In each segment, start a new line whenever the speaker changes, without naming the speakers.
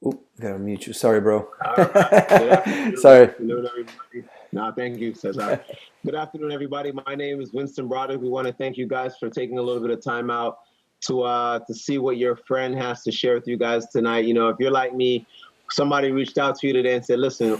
Oop, gotta mute you. Sorry, bro.
All right. Good
Sorry.
afternoon, everybody. No, thank you, Cesar. Good afternoon, everybody. My name is Winston Broderick. We want to thank you guys for taking a little bit of time out to see what your friend has to share with you guys tonight. You know, if you're like me, somebody reached out to you today and said, "Listen,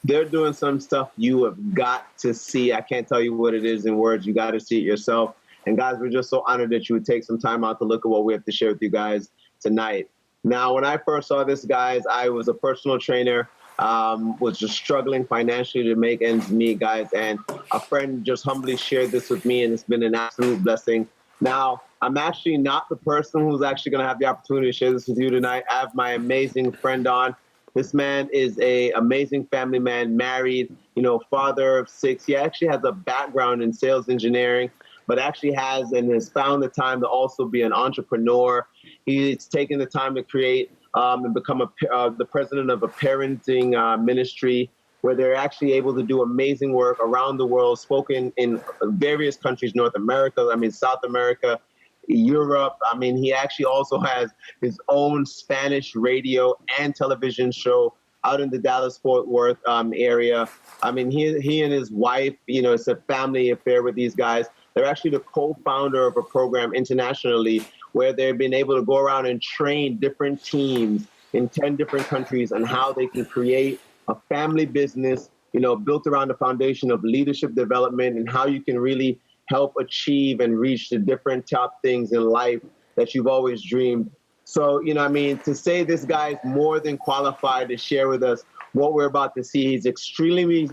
they're doing some stuff you have got to see. I can't tell you what it is in words. You got to see it yourself." And guys, we're just so honored that you would take some time out to look at what we have to share with you guys tonight. Now, when I first saw this, guys, I was a personal trainer, was just struggling financially to make ends meet, guys. And a friend just humbly shared this with me, and it's been an absolute blessing. Now, I'm actually not the person who's actually going to have the opportunity to share this with you tonight. I have my amazing friend on. This man is a amazing family man, married, you know, father of six. He actually has a background in sales engineering, but actually has and has found the time to also be an entrepreneur. He's taken the time to create and become the president of a parenting ministry where they're actually able to do amazing work around the world, spoken in various countries, North America, I mean, South America, Europe. I mean, he actually also has his own Spanish radio and television show out in the Dallas Fort Worth area. I mean, he and his wife, you know, it's a family affair with these guys. They're actually the co-founder of a program internationally where they've been able to go around and train different teams in 10 different countries on how they can create a family business, you know, built around the foundation of leadership development and how you can really help achieve and reach the different top things in life that you've always dreamed. So, you know, I mean, to say this guy is more than qualified to share with us what we're about to see, he's extremely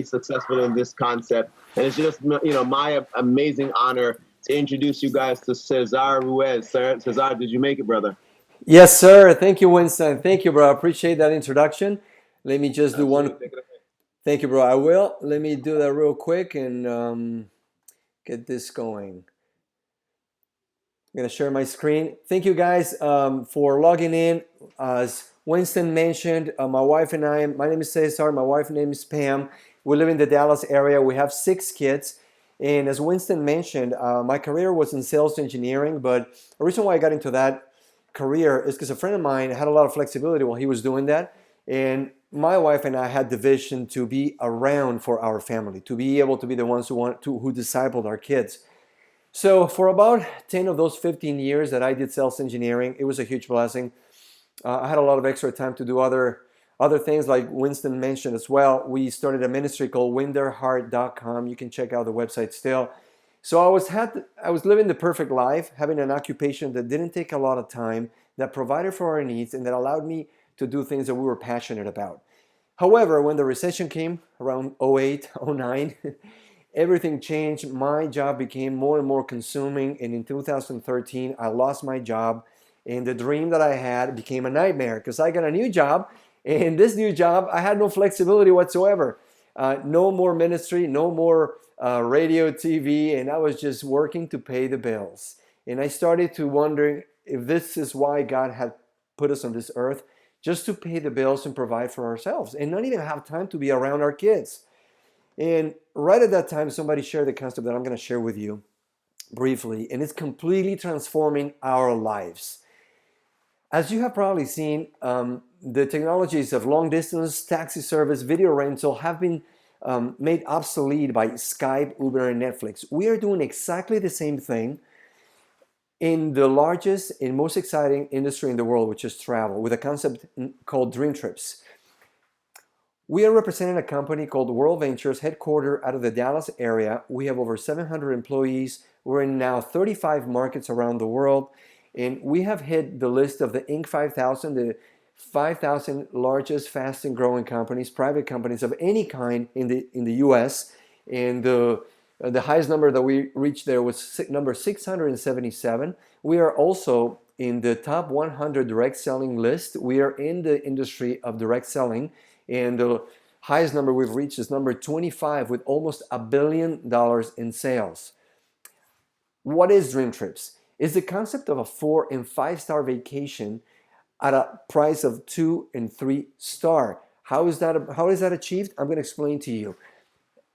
successful in this concept. And it's just, you know, my amazing honor to introduce you guys to Cesar Ruiz. Cesar, did you make it, brother?
Yes, sir. Thank you, Winston. Thank you, bro. I appreciate that introduction. Let me just do one.
Absolutely. Take it away.
Thank you, bro. I will. Let me do that real quick and get this going. I'm going to share my screen. Thank you guys for logging in. As Winston mentioned, my wife and I, my name is Cesar, my wife's name is Pam. We live in the Dallas area. We have 6 kids. And as Winston mentioned, my career was in sales engineering, but the reason why I got into that career is because a friend of mine had a lot of flexibility while he was doing that. And my wife and I had the vision to be around for our family, to be able to be the ones who discipled our kids. So for about 10 of those 15 years that I did sales engineering, it was a huge blessing. I had a lot of extra time to do other things like Winston mentioned as well. We started a ministry called wintheirheart.com. You can check out the website still. So I was living the perfect life, having an occupation that didn't take a lot of time, that provided for our needs, and that allowed me to do things that we were passionate about. However, when the recession came around 08, 09, everything changed. My job became more and more consuming, and in 2013, I lost my job, and the dream that I had became a nightmare because I got a new job, and this new job, I had no flexibility whatsoever. No more ministry, no more radio, TV, and I was just working to pay the bills. And I started to wonder if this is why God had put us on this earth, just to pay the bills and provide for ourselves, and not even have time to be around our kids. And right at that time, somebody shared the concept that I'm going to share with you briefly, and it's completely transforming our lives. As you have probably seen, the technologies of long distance, taxi service, video rental have been made obsolete by Skype, Uber, and Netflix. We are doing exactly the same thing in the largest and most exciting industry in the world, which is travel, with a concept called Dream Trips. We are representing a company called Worldventures, headquartered out of the Dallas area. We have over 700 employees. We're in now 35 markets around the world, and we have hit the list of the Inc. 5000, the 5,000 largest, fast and growing companies, private companies of any kind in the U.S. And the highest number that we reached there was number 677. We are also in the top 100 direct selling list. We are in the industry of direct selling. And the highest number we've reached is number 25 with almost $1 billion in sales. What is Dream Trips? It's the concept of a 4 and 5-star vacation at a price of 2 and 3 star. How is that achieved? I'm going to explain to you.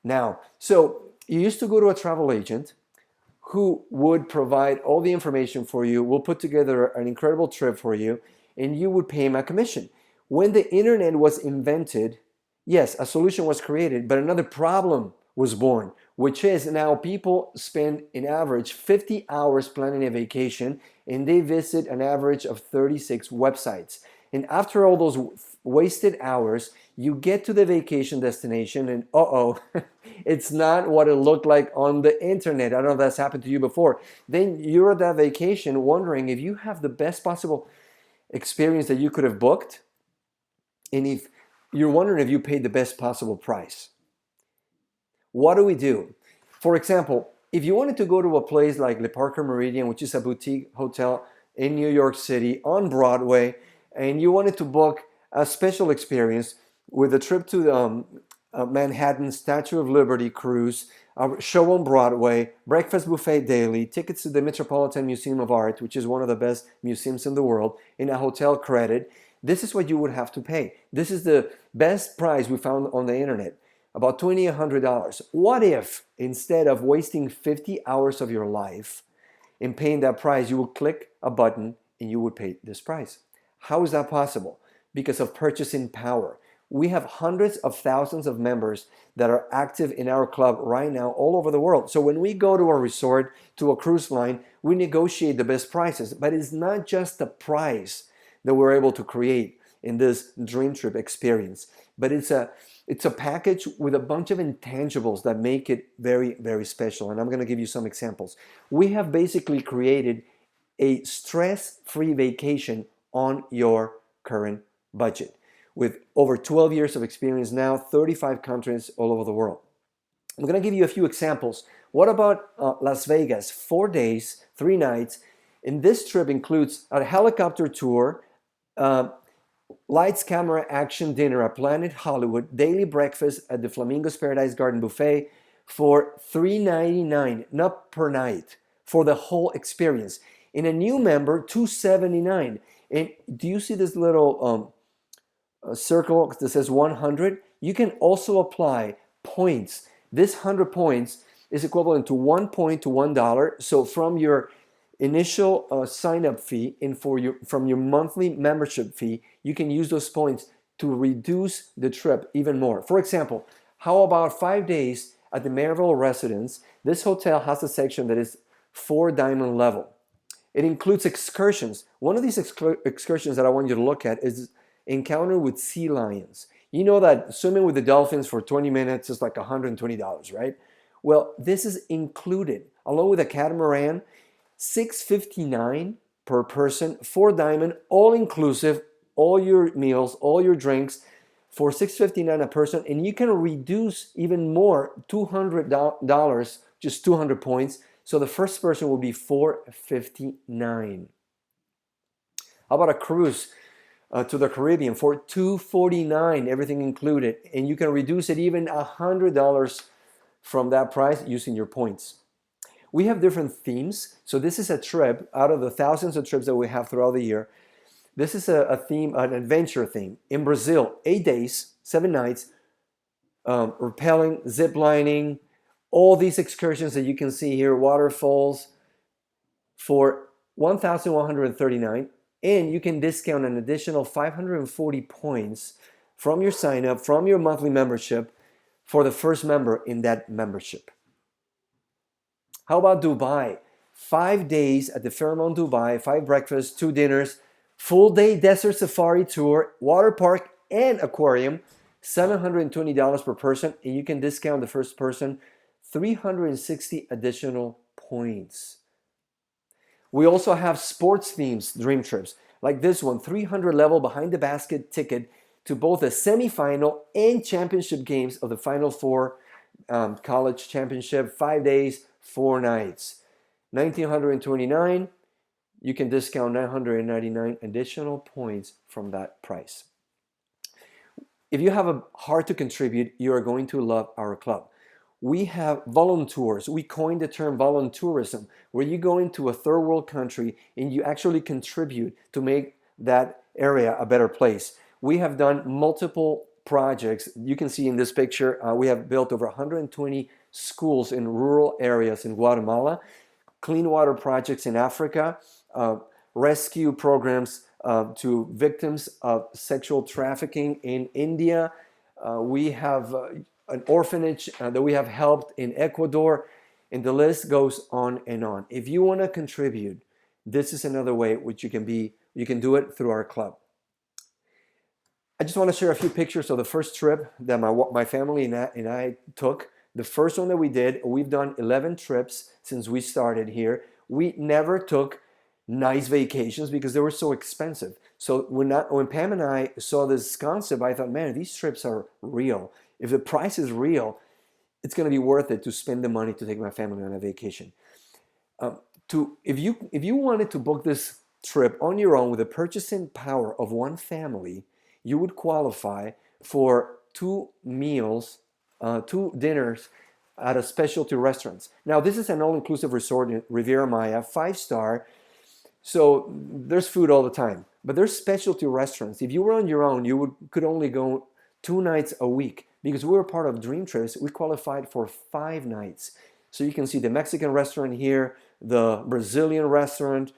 Now, so you used to go to a travel agent who would provide all the information for you, will put together an incredible trip for you, and you would pay him a commission. When the internet was invented, yes, a solution was created, but another problem was born, which is now people spend an average 50 hours planning a vacation, and they visit an average of 36 websites. And after all those wasted hours, you get to the vacation destination and it's not what it looked like on the internet. I don't know if that's happened to you before. Then you're at that vacation wondering if you have the best possible experience that you could have booked, and if you're wondering if you paid the best possible price. What do we do? For example, if you wanted to go to a place like Le Parker Meridien, which is a boutique hotel in New York City on Broadway, and you wanted to book a special experience with a trip to the Manhattan Statue of Liberty cruise, a show on Broadway, breakfast buffet daily, tickets to the Metropolitan Museum of Art, which is one of the best museums in the world, in a hotel credit, this is what you would have to pay. This is the best price we found on the internet, about $2,100. What if, instead of wasting 50 hours of your life in paying that price, you would click a button and you would pay this price? How is that possible? Because of purchasing power. We have hundreds of thousands of members that are active in our club right now all over the world. So when we go to a resort, to a cruise line, we negotiate the best prices. But it's not just the price that we're able to create in this dream trip experience, but it's a package with a bunch of intangibles that make it very, very special. And I'm going to give you some examples. We have basically created a stress-free vacation on your current budget with over 12 years of experience now, 35 countries all over the world. I'm going to give you a few examples. What about Las Vegas? 4 days, 3 nights. And this trip includes a helicopter tour, lights, camera, action dinner at Planet Hollywood, daily breakfast at the Flamingo's Paradise Garden Buffet for $399, not per night, for the whole experience. In a new member, $279. And do you see this little circle that says 100? You can also apply points. This 100 points is equivalent to 1 point to $1. So from your initial sign-up fee and from your monthly membership fee, you can use those points to reduce the trip even more. For example, how about 5 days at the Maryville residence? This hotel has a section that is 4 diamond level. It includes excursions. One of these excursions that I want you to look at is encounter with sea lions. You know that swimming with the dolphins for 20 minutes is like $120, right? Well, this is included along with a catamaran, $659 per person, 4 diamond, all inclusive, all your meals, all your drinks for $659 a person, and you can reduce even more, $200, just 200 points. So the first person will be $459. How about a cruise to the Caribbean for $249, everything included, and you can reduce it even $100 from that price using your points. We have different themes. So this is a trip out of the thousands of trips that we have throughout the year. This is a theme, an adventure theme. In Brazil, 8 days, 7 nights, rappelling, zip lining, all these excursions that you can see here, waterfalls, for $1,139, and you can discount an additional 540 points from your sign up, from your monthly membership for the first member in that membership. How about Dubai? 5 days at the Fairmont Dubai, 5 breakfasts, 2 dinners, full day desert safari tour, water park and aquarium, $720 per person, and you can discount the first person 360 additional points. We also have sports themes dream trips, like this one, 300 level behind the basket ticket to both the semifinal and championship games of the Final Four college championship, 5 days, 4 nights. $1,929, you can discount 999 additional points from that price. If you have a heart to contribute, you are going to love our club. We have Voluntours. We coined the term Voluntourism, where you go into a third world country and you actually contribute to make that area a better place. We have done multiple projects. You can see in this picture, we have built over 120 schools in rural areas in Guatemala, clean water projects in Africa, rescue programs to victims of sexual trafficking in India. We have an orphanage that we have helped in Ecuador, and the list goes on and on. If you want to contribute, this is another way which you can do it through our club. I just want to share a few pictures of the first trip that my family and I took. The first one that we did, we've done 11 trips since we started here. We never took nice vacations because they were so expensive. So when Pam and I saw this concept, I thought, man, these trips are real. If the price is real, it's going to be worth it to spend the money to take my family on a vacation. If you wanted to book this trip on your own with the purchasing power of one family, you would qualify for 2 meals, 2 dinners at a specialty restaurants. Now, this is an all-inclusive resort in Riviera Maya, 5-star. So there's food all the time, but there's specialty restaurants. If you were on your own, you could only go 2 nights a week. Because we were part of Dream Trips, we qualified for 5 nights. So you can see the Mexican restaurant here, the Brazilian restaurant,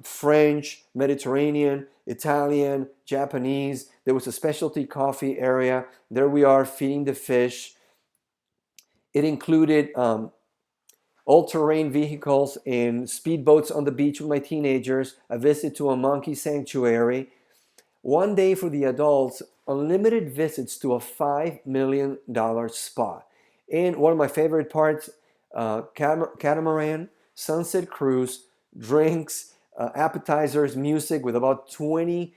French, Mediterranean, Italian, Japanese. There was a specialty coffee area. There we are feeding the fish. It included all-terrain vehicles and speedboats on the beach with my teenagers, a visit to a monkey sanctuary, 1 day for the adults, unlimited visits to a $5 million spa. And one of my favorite parts, catamaran, sunset cruise, drinks, appetizers, music with about 20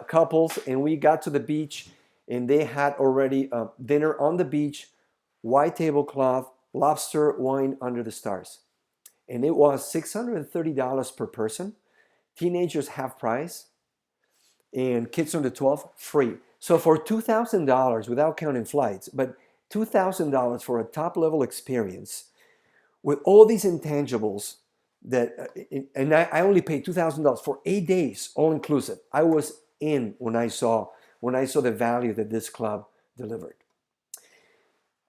couples. And we got to the beach and they had already dinner on the beach, white tablecloth, lobster, wine under the stars. And it was $630 per person. Teenagers half price. And kids under 12, free. So for $2,000, without counting flights, but $2,000 for a top-level experience with all these intangibles and I only paid $2,000 for 8 days, all-inclusive. I was in when I saw the value that this club delivered.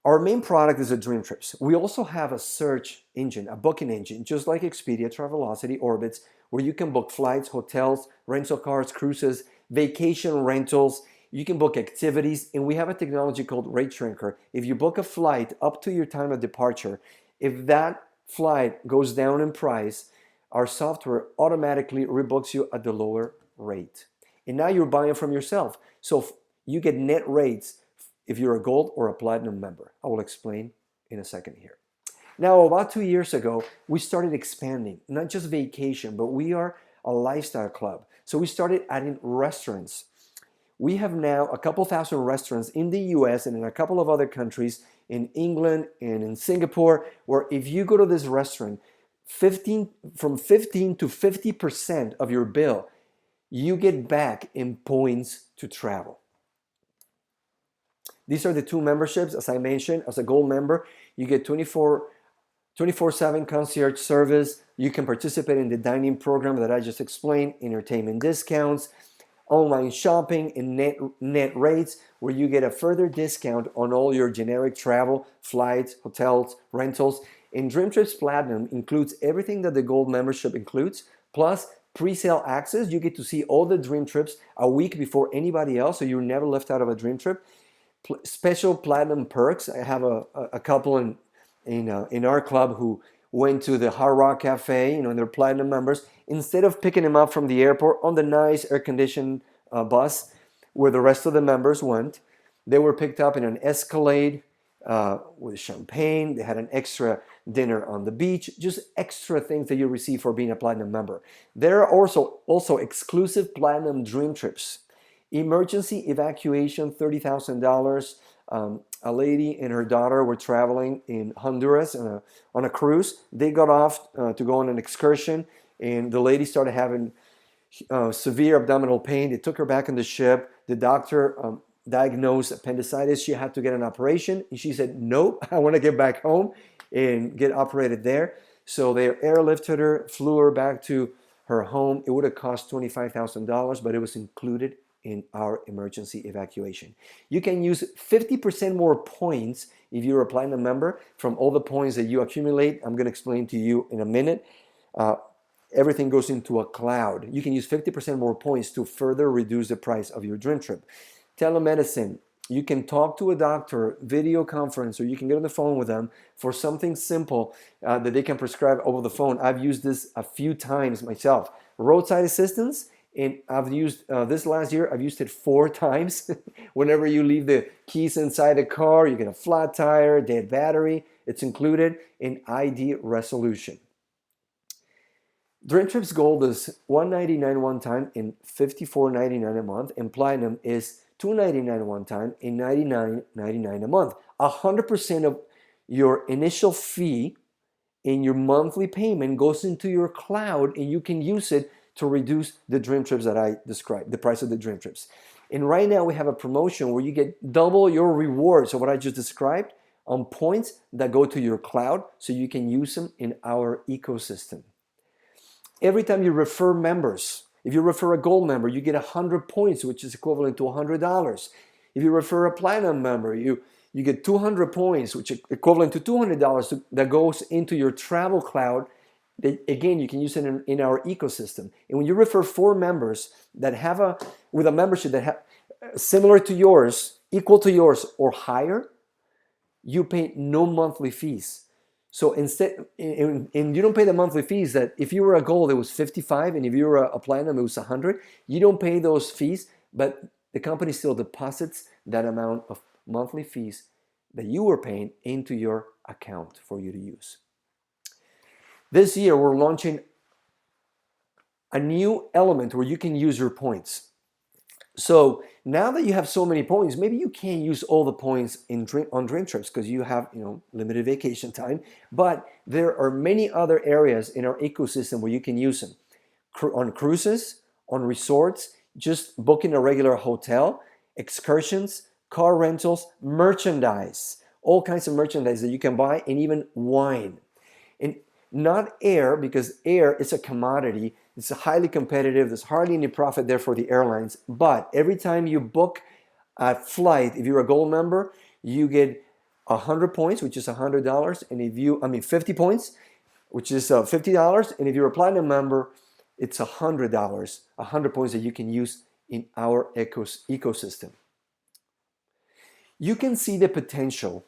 Our main product is a Dream Trips. We also have a search engine, a booking engine, just like Expedia, Travelocity, Orbitz, where you can book flights, hotels, rental cars, cruises, vacation rentals. You can book activities, and we have a technology called Rate Shrinker. If you book a flight up to your time of departure, if that flight goes down in price, our software automatically rebooks you at the lower rate. And now you're buying from yourself. So you get net rates if you're a gold or a platinum member. I will explain in a second here. Now, about 2 years ago, we started expanding, not just vacation, but we are a lifestyle club. So we started adding restaurants. We have now a couple thousand restaurants in the US and in a couple of other countries, in England and in Singapore, where if you go to this restaurant, from 15 to 50% of your bill, you get back in points to travel. These are the 2 memberships. As I mentioned, as a gold member, you get 24/7 concierge service. You can participate in the dining program that I just explained, entertainment discounts, online shopping, and net rates, where you get a further discount on all your generic travel, flights, hotels, rentals. And Dream Trips Platinum includes everything that the gold membership includes, plus pre-sale access. You get to see all the Dream Trips a week before anybody else, so you're never left out of a Dream Trip. Special platinum perks. I have a couple in our club who went to the Hard Rock Cafe, and they're platinum members. Instead of picking them up from the airport on the nice air-conditioned bus where the rest of the members went, they were picked up in an Escalade with champagne. They had an extra dinner on the beach, just extra things that you receive for being a platinum member. There are also exclusive platinum Dream Trips. Emergency evacuation, $30,000. A lady and her daughter were traveling in Honduras on a cruise. They got off to go on an excursion, and the lady started having severe abdominal pain. They took her back on the ship. The doctor diagnosed appendicitis. She had to get an operation. And she said, nope, I want to get back home and get operated there. So they airlifted her, flew her back to her home. It would have cost $25,000, but it was included in our emergency evacuation. You can use 50% more points if you're a platinum member from all the points that you accumulate. I'm going to explain to you in a minute. everything goes into a cloud. You can use 50% more points to further reduce the price of your dream trip. Telemedicine, you can talk to a doctor, video conference, or you can get on the phone with them for something simple that they can prescribe over the phone. I've used this a few times myself. Roadside assistance, and I've used this last year, I've used it 4 times. Whenever you leave the keys inside the car, you get a flat tire, dead battery, it's included in ID resolution. Dream Trips Gold is $199 one time and $54.99 a month, and Platinum is $299 one time and $99.99 a month. 100% of your initial fee in your monthly payment goes into your cloud, and you can use it to reduce the dream trips that I described, the price of the dream trips. And right now we have a promotion where you get double your rewards of what I just described on points that go to your cloud, so you can use them in our ecosystem. Every time you refer members, if you refer a gold member, you get 100 points, which is equivalent to $100. If you refer a platinum member, you get 200 points, which is equivalent to $200 that goes into your travel cloud. Again, you can use it in our ecosystem. And when you refer 4 members that have with a membership that have similar to yours, equal to yours, or higher, you pay no monthly fees. So instead, and you don't pay the monthly fees that if you were a gold, it was 55, and if you were a platinum, it was 100. You don't pay those fees, but the company still deposits that amount of monthly fees that you were paying into your account for you to use. This year, we're launching a new element where you can use your points. So now that you have so many points, maybe you can't use all the points on dream trips because you have limited vacation time, but there are many other areas in our ecosystem where you can use them. On cruises, on resorts, just booking a regular hotel, excursions, car rentals, merchandise, all kinds of merchandise that you can buy, and even wine. And not air, because air is a commodity. It's highly competitive. There's hardly any profit there for the airlines. But every time you book a flight, if you're a gold member, you get 100 points, which is $100. And 50 points, which is $50. And if you're a platinum member, it's $100, 100 points that you can use in our ecosystem. You can see the potential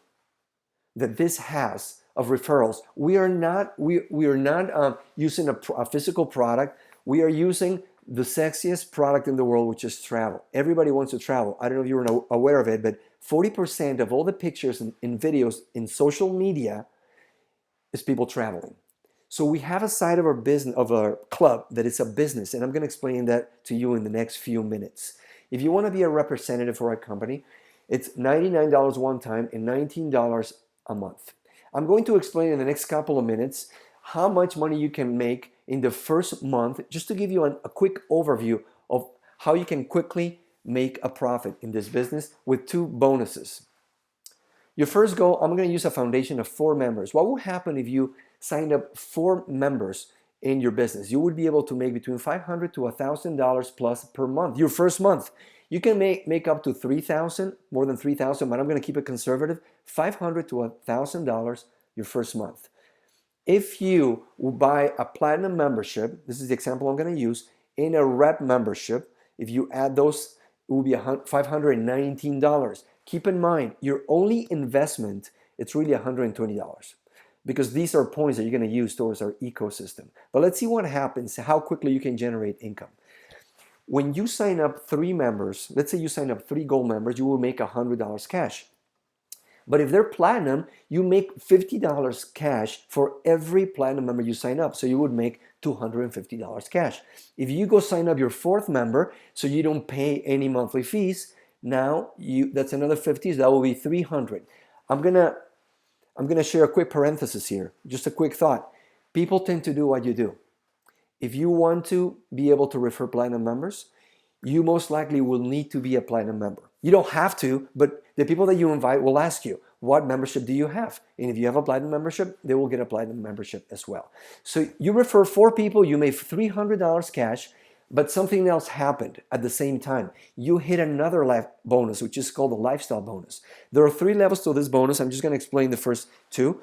that this has of referrals. We are not using a physical product. We are using the sexiest product in the world, which is travel. Everybody wants to travel. I don't know if you were aware of it, but 40% of all the pictures and videos in social media is people traveling. So we have a side of our business, of our club, that is a business, and I'm going to explain that to you in the next few minutes. If you want to be a representative for our company, it's $99 one time and $19 a month. I'm going to explain in the next couple of minutes how much money you can make in the first month, just to give you a quick overview of how you can quickly make a profit in this business with 2 bonuses. Your first goal, I'm going to use a foundation of 4 members. What will happen if you signed up 4 members in your business? You would be able to make between $500 to $1,000 plus per month, your first month. You can make up to $3,000, more than $3,000, but I'm going to keep it conservative, $500 to $1,000 your first month. If you will buy a platinum membership, this is the example I'm going to use, in a rep membership, if you add those, it will be $519. Keep in mind, your only investment, it's really $120 because these are points that you're going to use towards our ecosystem. But let's see what happens, how quickly you can generate income. When you sign up 3 members, let's say you sign up 3 gold members, you will make $100 cash. But if they're platinum, you make $50 cash for every platinum member you sign up. So you would make $250 cash. If you go sign up your 4th member, so you don't pay any monthly fees, now that's another 50, so that will be $300. I'm gonna share a quick parenthesis here, just a quick thought. People tend to do what you do. If you want to be able to refer platinum members, you most likely will need to be a platinum member. You don't have to, but the people that you invite will ask you, what membership do you have? And if you have a platinum membership, they will get a platinum membership as well. So you refer 4 people, you made $300 cash, but something else happened at the same time. You hit another life bonus, which is called the lifestyle bonus. There are 3 levels to this bonus. I'm just going to explain the first 2.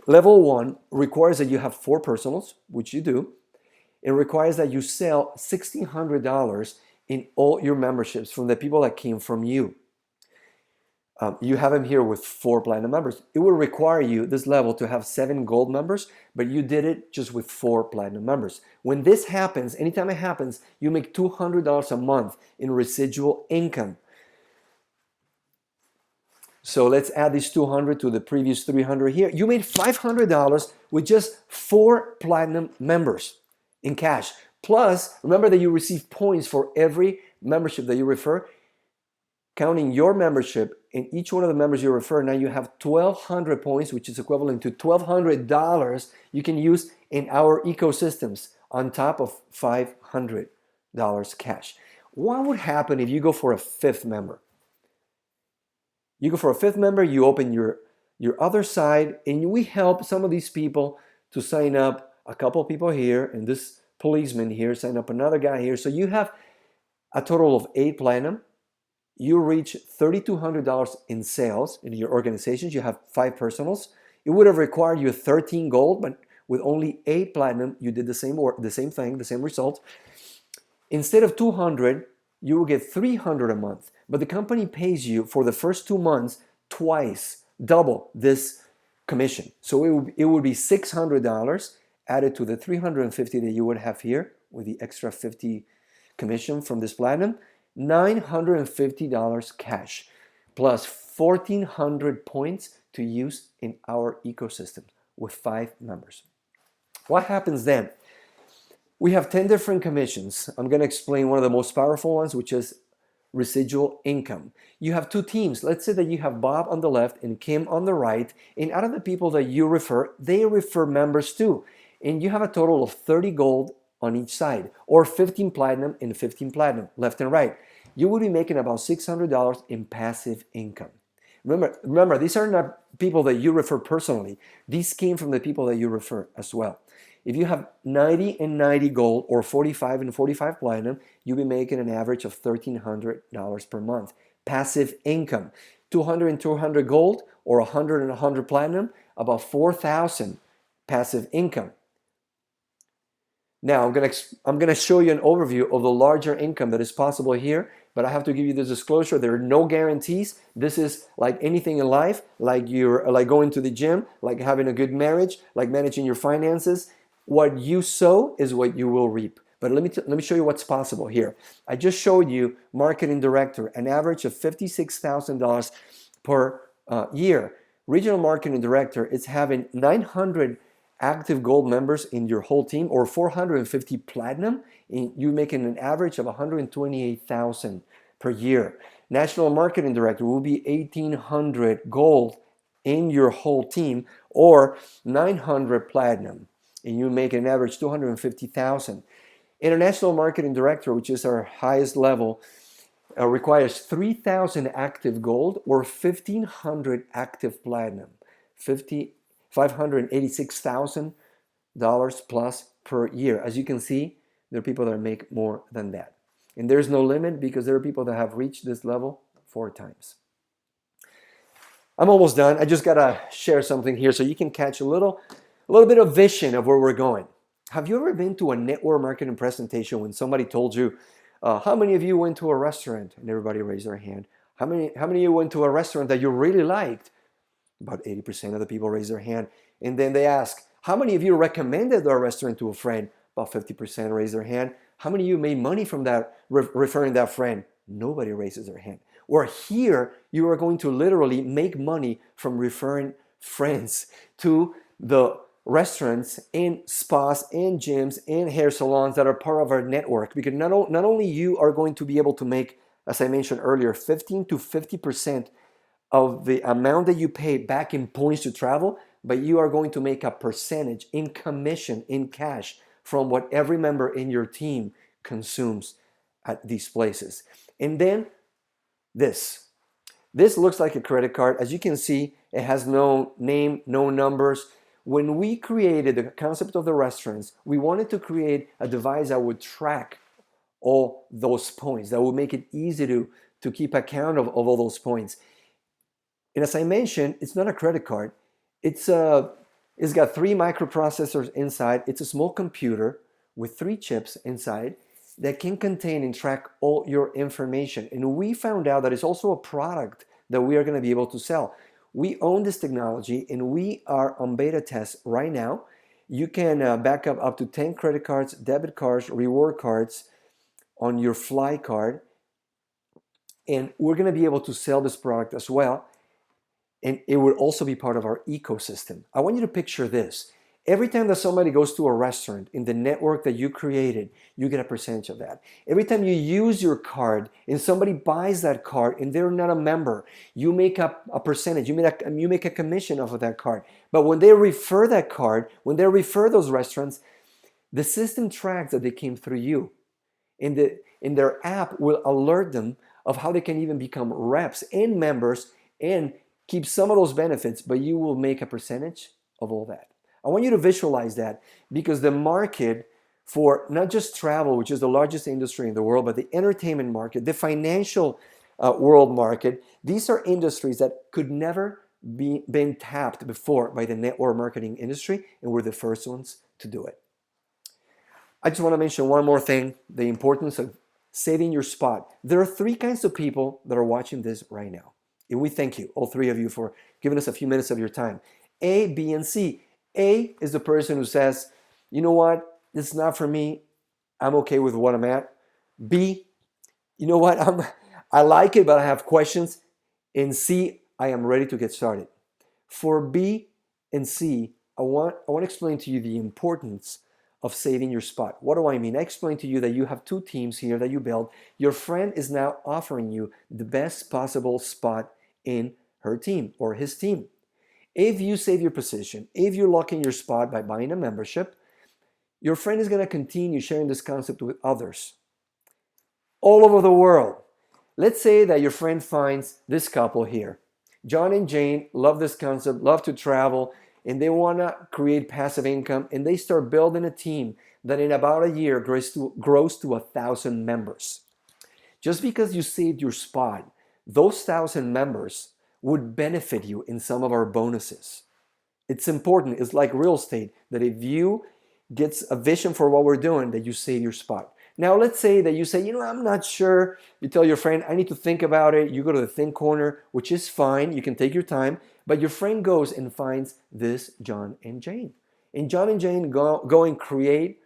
Level 1 requires that you have 4 personals, which you do. It requires that you sell $1,600 in all your memberships from the people that came from you. You have them here with 4 platinum members. It will require you, this level, to have 7 gold members, but you did it just with 4 platinum members. When this happens, anytime it happens, you make $200 a month in residual income. So let's add these 200 to the previous 300 here. You made $500 with just 4 platinum members in cash. Plus, remember that you receive points for every membership that you refer. Counting your membership and each one of the members you refer, now you have 1,200 points, which is equivalent to $1,200 you can use in our ecosystems on top of $500 cash. What would happen if you go for a 5th member? You go for a 5th member, you open your other side, and we help some of these people to sign up. A couple of people here, and this policeman here sign up another guy here. So you have a total of 8 platinum. You reach $3,200 in sales in your organizations. You have 5 personals. It would have required you 13 gold, but with only 8 platinum, you did the same thing, the same result. Instead of 200, you will get 300 a month. But the company pays you for the first 2 months twice, double this commission. So it would be $600 added to the $350 that you would have here with the extra 50 commission from this platinum. $950 cash plus 1,400 points to use in our ecosystem with 5 members. What happens then? We have 10 different commissions. I'm going to explain one of the most powerful ones, which is residual income. You have 2 teams. Let's say that you have Bob on the left and Kim on the right, and out of the people that you refer, they refer members too. And you have a total of 30 gold on each side, or 15 platinum and 15 platinum, left and right. You will be making about $600 in passive income. Remember, these are not people that you refer personally. These came from the people that you refer as well. If you have 90 and 90 gold, or 45 and 45 platinum, you'll be making an average of $1,300 per month. Passive income, 200 and 200 gold, or 100 and 100 platinum, about 4,000 passive income. Now, I'm gonna show you an overview of the larger income that is possible here, but I have to give you this disclosure. There are no guarantees. This is like anything in life, like going to the gym, like having a good marriage, like managing your finances. What you sow is what you will reap. But let me show you what's possible here. I just showed you marketing director, an average of $56,000 per year. Regional marketing director is having 900 active gold members in your whole team, or 450 platinum, and you're making an average of $128,000 per year. National marketing director will be 1,800 gold in your whole team, or 900 platinum, and you make an average $250,000. International marketing director, which is our highest level, requires 3,000 active gold or 1,500 active platinum, $586,000 plus per year. As you can see, there are people that make more than that. And there's no limit because there are people that have reached this level 4 times. I'm almost done. I just gotta share something here so you can catch a little bit of vision of where we're going. Have you ever been to a network marketing presentation when somebody told you, how many of you went to a restaurant? And everybody raised their hand. How many of you went to a restaurant that you really liked? About 80% of the people raised their hand. And then they ask, how many of you recommended our restaurant to a friend? About 50% raised their hand. How many of you made money from that, referring that friend? Nobody raises their hand. Or here, you are going to literally make money from referring friends to the restaurants and spas and gyms and hair salons that are part of our network. Because not only you are going to be able to make, as I mentioned earlier, 15 to 50% of the amount that you pay back in points to travel, but you are going to make a percentage in commission, in cash, from what every member in your team consumes at these places. And then this looks like a credit card. As you can see, it has no name, no numbers. When we created the concept of the restaurants, we wanted to create a device that would track all those points, that would make it easy to keep account of all those points. And as I mentioned, it's not a credit card. It's got 3 microprocessors inside. It's a small computer with 3 chips inside that can contain and track all your information. And we found out that it's also a product that we are going to be able to sell. We own this technology and we are on beta test right now. You can back up to 10 credit cards, debit cards, reward cards on your Fly card. And we're going to be able to sell this product as well. And it will also be part of our ecosystem. I want you to picture this. Every time that somebody goes to a restaurant in the network that you created, you get a percentage of that. Every time you use your card and somebody buys that card and they're not a member, you make up a percentage. You make a commission off of that card. But when they refer that card, when they refer those restaurants, the system tracks that they came through you. And their app will alert them of how they can even become reps and members and keep some of those benefits, but you will make a percentage of all that. I want you to visualize that, because the market for not just travel, which is the largest industry in the world, but the entertainment market, the financial world market, these are industries that could never been tapped before by the network marketing industry, and we're the first ones to do it. I just want to mention one more thing, the importance of saving your spot. There are 3 kinds of people that are watching this right now. And we thank you, all 3 of you, for giving us a few minutes of your time. A, B, and C. A is the person who says, you know what, this is not for me. I'm okay with what I'm at. B, you know what, I like it, but I have questions. And C, I am ready to get started. For B and C, I want to explain to you the importance of saving your spot. What do I mean? I explained to you that you have 2 teams here that you build. Your friend is now offering you the best possible spot in her team or his team. If you save your position, if you lock in your spot by buying a membership, your friend is going to continue sharing this concept with others all over the world. Let's say that your friend finds this couple here. John and Jane love this concept, love to travel, and they want to create passive income, and they start building a team that in about a year grows to 1,000 members. Just because you saved your spot, those 1,000 members would benefit you in some of our bonuses. It's important. It's like real estate, that if you get a vision for what we're doing, that you save your spot. Now, let's say that you say, I'm not sure. You tell your friend, I need to think about it. You go to the thin corner, which is fine. You can take your time. But your friend goes and finds this John and Jane. And John and Jane go and create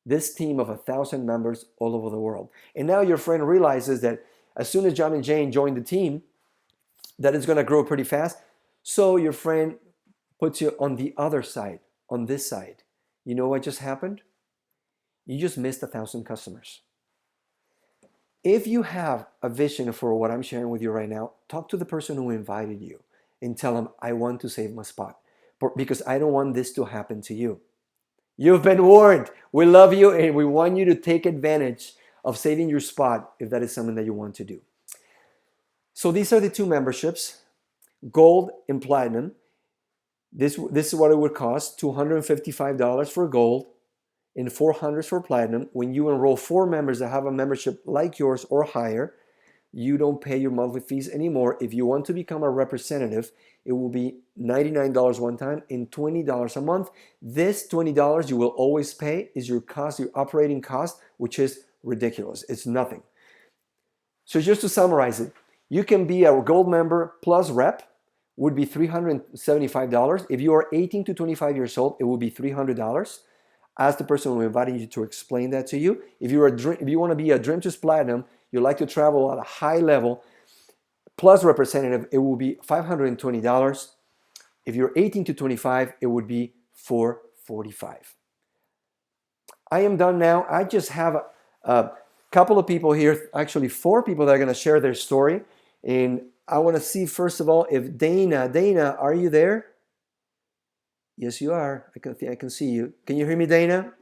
this team of 1,000 members all over the world. And now your friend realizes that as soon as John and Jane join the team, that it's going to grow pretty fast. So your friend puts you on the other side, on this side. You know what just happened? You just missed 1,000 customers. If you have a vision for what I'm sharing with you right now, talk to the person who invited you and tell them, I want to save my spot because I don't want this to happen to you. You've been warned. We love you and we want you to take advantage of saving your spot if that is something that you want to do. So these are the 2 memberships, Gold and Platinum. This is what it would cost, $255 for Gold and $400 for Platinum. When you enroll 4 members that have a membership like yours or higher, you don't pay your monthly fees anymore. If you want to become a representative, it will be $99 one time and $20 a month. This $20 you will always pay is your cost, your operating cost, which is ridiculous. It's nothing. So just to summarize it, you can be a Gold member plus rep, would be $375. If you are 18 to 25 years old, it will be $300. Ask the person who invited you to explain that to you. If you want to be a Dreamers Platinum, you like to travel at a high level, plus representative, it will be $520. If you're 18 to 25, it would be $445. I am done now. I just have a couple of people here, actually 4 people that are going to share their story. And I want to see, first of all, if Dana, are you there? Yes, you are. I can see you. Can you hear me, Dana?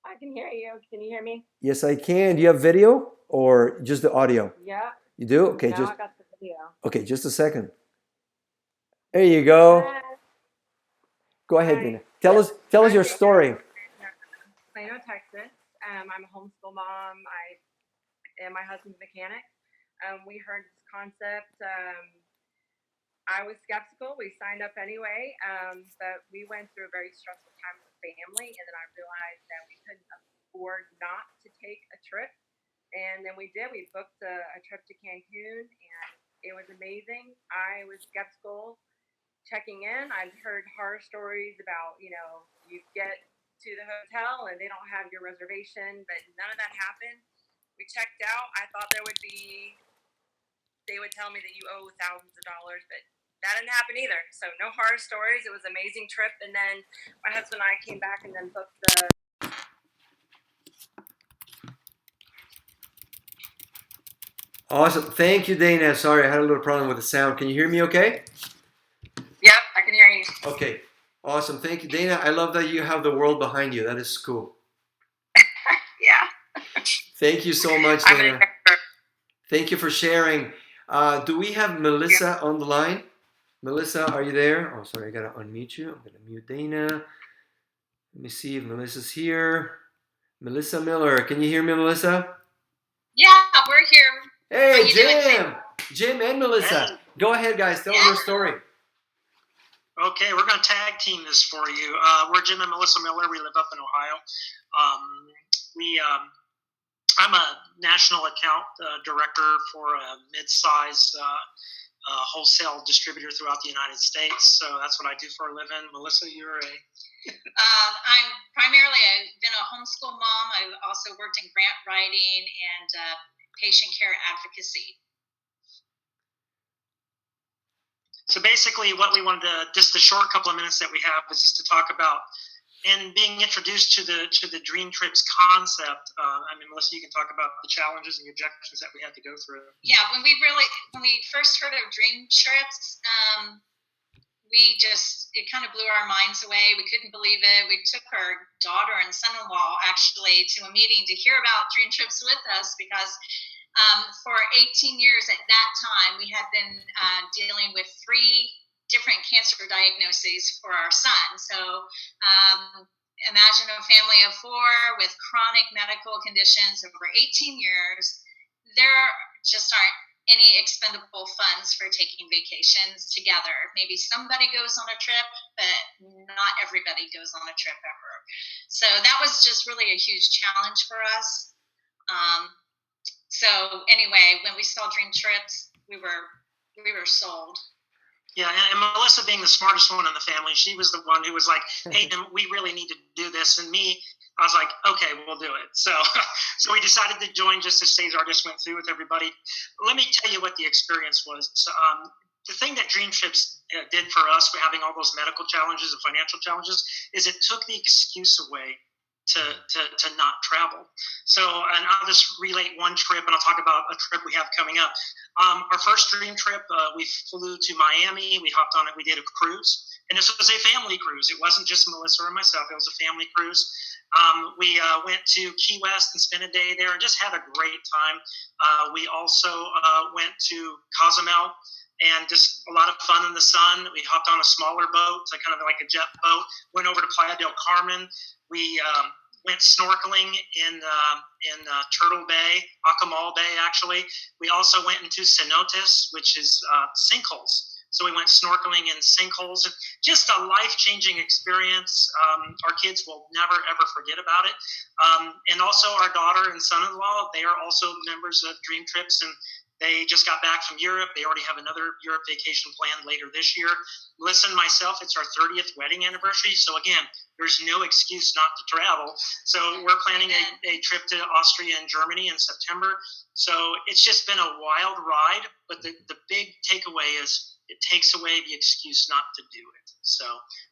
I can hear you. Can you hear me?
Yes, I can. Do you have video or just the audio?
Yeah.
You do? Okay,
No, I got the video.
Okay, just a second. There you go.
Hi.
Go ahead,
Hi.
Dana. Tell us your
Dana.
story.
Plano, Texas. I'm a homeschool mom. And my husband's a mechanic. We heard this concept. I was skeptical. We signed up anyway, but we went through a very stressful time with family, and then I realized that we couldn't afford not to take a trip. And then we did. We booked a trip to Cancun, and it was amazing. I was skeptical checking in. I've heard horror stories about, you get to the hotel and they don't have your reservation, but none of that happened. We checked out. I thought they would tell me that you owe thousands of dollars, but that didn't happen either. So no horror stories. It was an amazing trip. And then my husband and I came back and then booked the.
Awesome. Thank you, Dana. Sorry, I had a little problem with the sound. Can you hear me okay?
Yep, I can hear you.
Okay. Awesome. Thank you, Dana. I love that you have the world behind you. That is cool.
Yeah.
Thank you so much, Dana. Thank you for sharing. Do we have Melissa on the line? Melissa, are you there? Oh, sorry, I gotta unmute you. I'm gonna mute Dana. Let me see if Melissa's here. Melissa Miller, can you hear me, Melissa?
Yeah, we're here.
Hey, Jim! Jim and Melissa.
Hey.
Go ahead, guys. Tell us your story.
Okay, we're going to tag team this for you. We're Jim and Melissa Miller. We live up in Ohio. I'm a national account director for a mid-size wholesale distributor throughout the United States. So that's what I do for a living. Melissa, you're a...
I've been a homeschool mom. I've also worked in grant writing and patient care advocacy.
So basically what we wanted to, just the short couple of minutes that we have is just to talk about and being introduced to the Dream Trips concept. Melissa, you can talk about the challenges and the objections that we had to go through.
Yeah, when we first heard of Dream Trips, it kind of blew our minds away. We couldn't believe it. We took our daughter and son-in-law actually to a meeting to hear about Dream Trips with us because for 18 years at that time, we had been dealing with 3 different cancer diagnoses for our son. So imagine a family of 4 with chronic medical conditions over 18 years. There just aren't any expendable funds for taking vacations together. Maybe somebody goes on a trip, but not everybody goes on a trip ever. So that was just really a huge challenge for us. So anyway, when we saw Dream Trips, we were sold.
Yeah, and Melissa being the smartest one in the family, she was the one who was like, hey, we really need to do this. And me, I was like, okay, we'll do it. So we decided to join just as Cesar just went through with everybody. Let me tell you what the experience was. The thing that Dream Trips did for us for having all those medical challenges and financial challenges is it took the excuse away to not travel. So, and I'll just relate one trip, and I'll talk about a trip we have coming up. Our first Dream Trip, we flew to Miami. We hopped on it. We did a cruise, and this was a family cruise. It wasn't just Melissa or myself. It was a family cruise. We went to Key West and spent a day there and just had a great time. We also went to Cozumel and just a lot of fun in the sun. We hopped on a smaller boat, so kind of like a jet boat, went over to Playa del Carmen. We went snorkeling in Turtle Bay, Acamal Bay, actually. We also went into cenotes, which is sinkholes. So we went snorkeling in sinkholes. Just a life-changing experience. Our kids will never, ever forget about it. And also our daughter and son-in-law, they are also members of Dream Trips, and they just got back from Europe. They already have another Europe vacation planned later this year. Melissa and myself, it's our 30th wedding anniversary. So again, there's no excuse not to travel. So we're planning a trip to Austria and Germany in September. So it's just been a wild ride. But the big takeaway is it takes away the excuse not to do it. So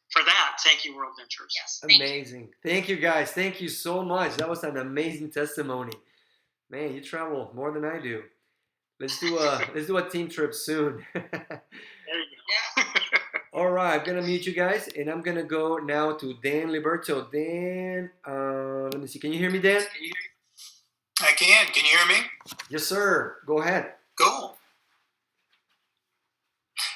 for that, thank you, Worldventures.
Yes,
Amazing. Thank you, guys. Thank you so much. That was an amazing testimony. Man, you travel more than I do. Let's do a team trip soon.
There you go.
Yeah.
All right, I'm gonna mute you guys, and I'm gonna go now to Dan Liberto. Dan, let me see. Can you hear me, Dan?
I can. Can you hear me?
Yes, sir. Go ahead.
Cool.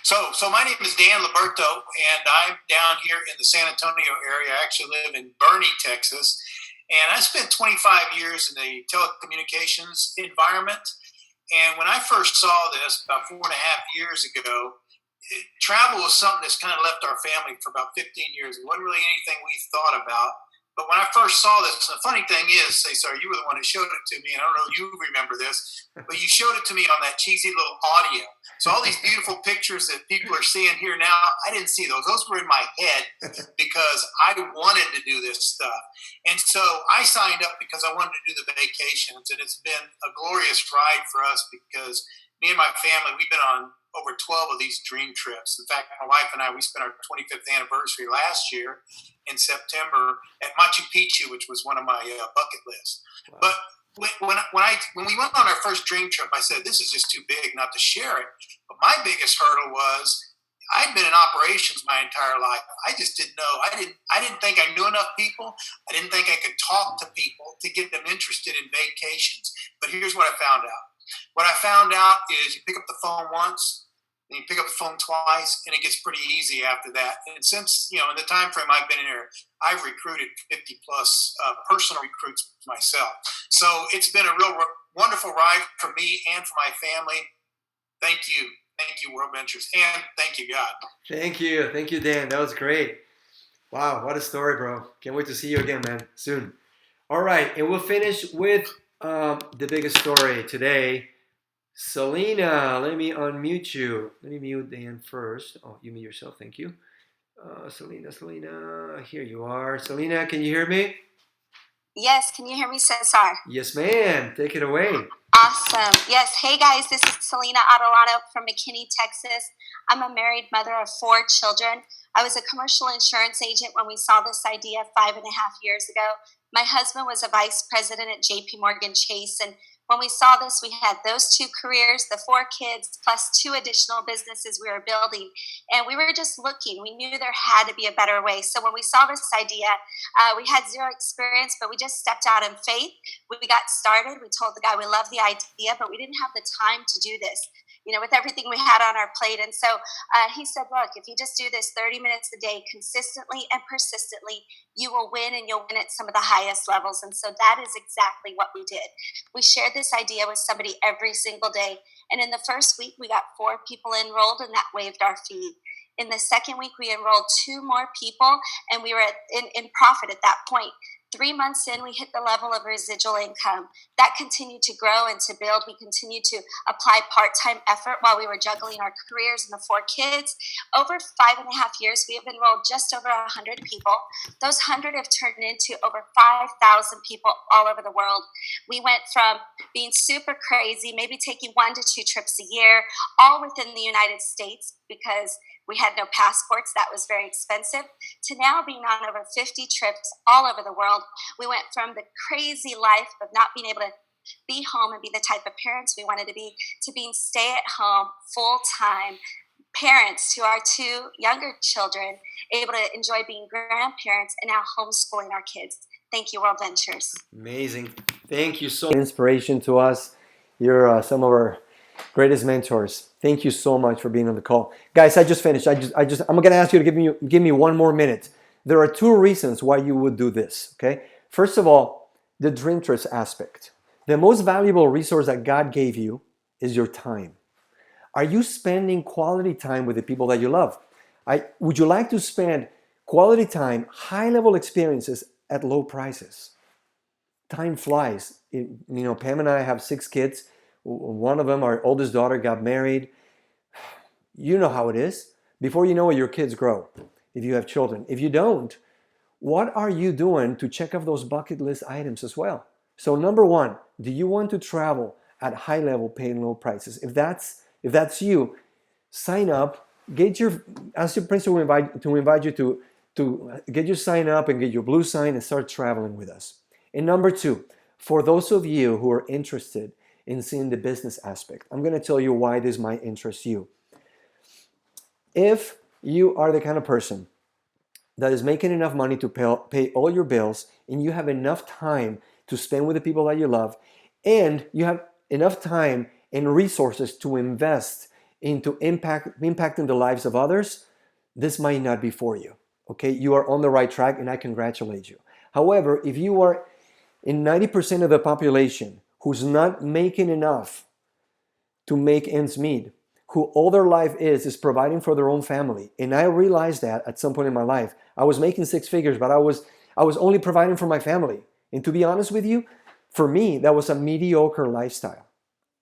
So my name is Dan Liberto, and I'm down here in the San Antonio area. I actually live in Boerne, Texas, and I spent 25 years in the telecommunications environment. And when I first saw this about 4.5 years ago, travel was something that's kind of left our family for about 15 years. It wasn't really anything we thought about. But when I first saw this, the funny thing is, Cesar, you were the one who showed it to me, and I don't know if you remember this, but you showed it to me on that cheesy little audio. So all these beautiful pictures that people are seeing here now, I didn't see those. Those were in my head because I wanted to do this stuff. And so I signed up because I wanted to do the vacations, and it's been a glorious ride for us because me and my family, we've been on over 12 of these dream trips. In fact, my wife and I, we spent our 25th anniversary last year in September at Machu Picchu, which was one of my bucket lists. Wow. But when we went on our first dream trip, I said, this is just too big not to share it. But my biggest hurdle was I'd been in operations my entire life. I just didn't know. I didn't think I knew enough people. I didn't think I could talk to people to get them interested in vacations. But here's what I found out. What I found out is you pick up the phone once, and you pick up the phone twice, and it gets pretty easy after that. And since, in the time frame I've been in here, I've recruited 50 plus personal recruits myself. So it's been a real wonderful ride for me and for my family. Thank you. Thank you, Worldventures. And thank you, God.
Thank you. Thank you, Dan. That was great. Wow, what a story, bro. Can't wait to see you again, man, soon. All right, and we'll finish with the biggest story today. Selena, let me unmute you. Let me mute Dan first. Oh, you mute yourself. Thank you. Selena, here you are. Selena, can you hear me?
Yes, can you hear me, Cesar?
Yes, ma'am. Take it away.
Awesome. Yes. Hey, guys, this is Selena Adorano from McKinney, Texas. I'm a married mother of 4 children. I was a commercial insurance agent when we saw this idea 5.5 years ago. My husband was a vice president at JP Morgan Chase, and when we saw this, we had those 2 careers, the 4 kids, plus 2 additional businesses we were building. And we were just looking. We knew there had to be a better way. So when we saw this idea, we had 0 experience, but we just stepped out in faith. We got started. We told the guy we loved the idea, but we didn't have the time to do this, with everything we had on our plate. And so he said, look, if you just do this 30 minutes a day consistently and persistently, you will win, and you'll win at some of the highest levels. And so that is exactly what we did. We shared this idea with somebody every single day. And in the first week, we got 4 people enrolled, and that waived our fee. In the second week, we enrolled 2 more people, and we were in profit at that point. 3 months in, we hit the level of residual income. That continued to grow and to build. We continued to apply part-time effort while we were juggling our careers and the 4 kids. Over 5.5 years, we have enrolled just over 100 people. Those 100 have turned into over 5,000 people all over the world. We went from being super crazy, maybe taking 1 to 2 trips a year, all within the United States because we had no passports. That was very expensive. To now being on over 50 trips all over the world. We went from the crazy life of not being able to be home and be the type of parents we wanted to being stay-at-home, full-time parents to our 2 younger children, able to enjoy being grandparents, and now homeschooling our kids. Thank you, Worldventures.
Amazing. Thank you so much. Inspiration to us. You're some of our greatest mentors. Thank you so much for being on the call. Guys, I just finished. I'm going to ask you to give me 1 more minute. There are 2 reasons why you would do this, okay? First of all, the dream trust aspect. The most valuable resource that God gave you is your time. Are you spending quality time with the people that you love? Would you like to spend quality time, high-level experiences at low prices? Time flies. Pam and I have 6 kids. One of them, our oldest daughter, got married. You know how it is. Before you know it, your kids grow, if you have children. If you don't, what are you doing to check off those bucket list items as well? So number 1, do you want to travel at high level, paying low prices? If that's you, sign up. Ask your principal to invite you to get your sign up and get your blue sign and start traveling with us. And number 2, for those of you who are interested in seeing the business aspect, I'm going to tell you why this might interest you. If you are the kind of person that is making enough money to pay all your bills, and you have enough time to spend with the people that you love, and you have enough time and resources to invest into impacting the lives of others, this might not be for you. Okay, you are on the right track, and I congratulate you. However, if you are in 90% of the population who's not making enough to make ends meet, who all their life is providing for their own family. And I realized that at some point in my life. I was making six figures, but I was only providing for my family. And to be honest with you, for me, that was a mediocre lifestyle.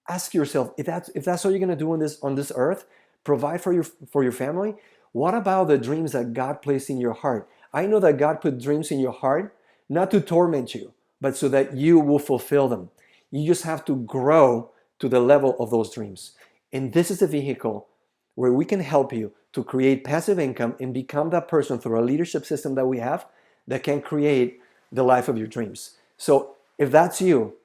Ask yourself, if that's all you're going to do on this earth, provide for your family, what about the dreams that God placed in your heart? I know that God put dreams in your heart not to torment you, but so that you will fulfill them. You just have to grow to the level of those dreams. And this is a vehicle where we can help you to create passive income and become that person through a leadership system that we have that can create the life of your dreams. So if that's you,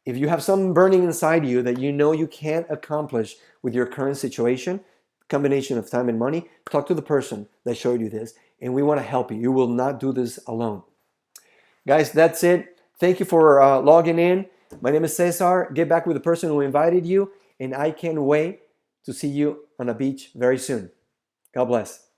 if you have something burning inside you that you know you can't accomplish with your current situation, combination of time and money, talk to the person that showed you this, and we want to help you. You will not do this alone. Guys, that's it. Thank you for logging in. My name is Cesar. Get back with the person who invited you, and I can't wait to see you on a beach very soon. God bless.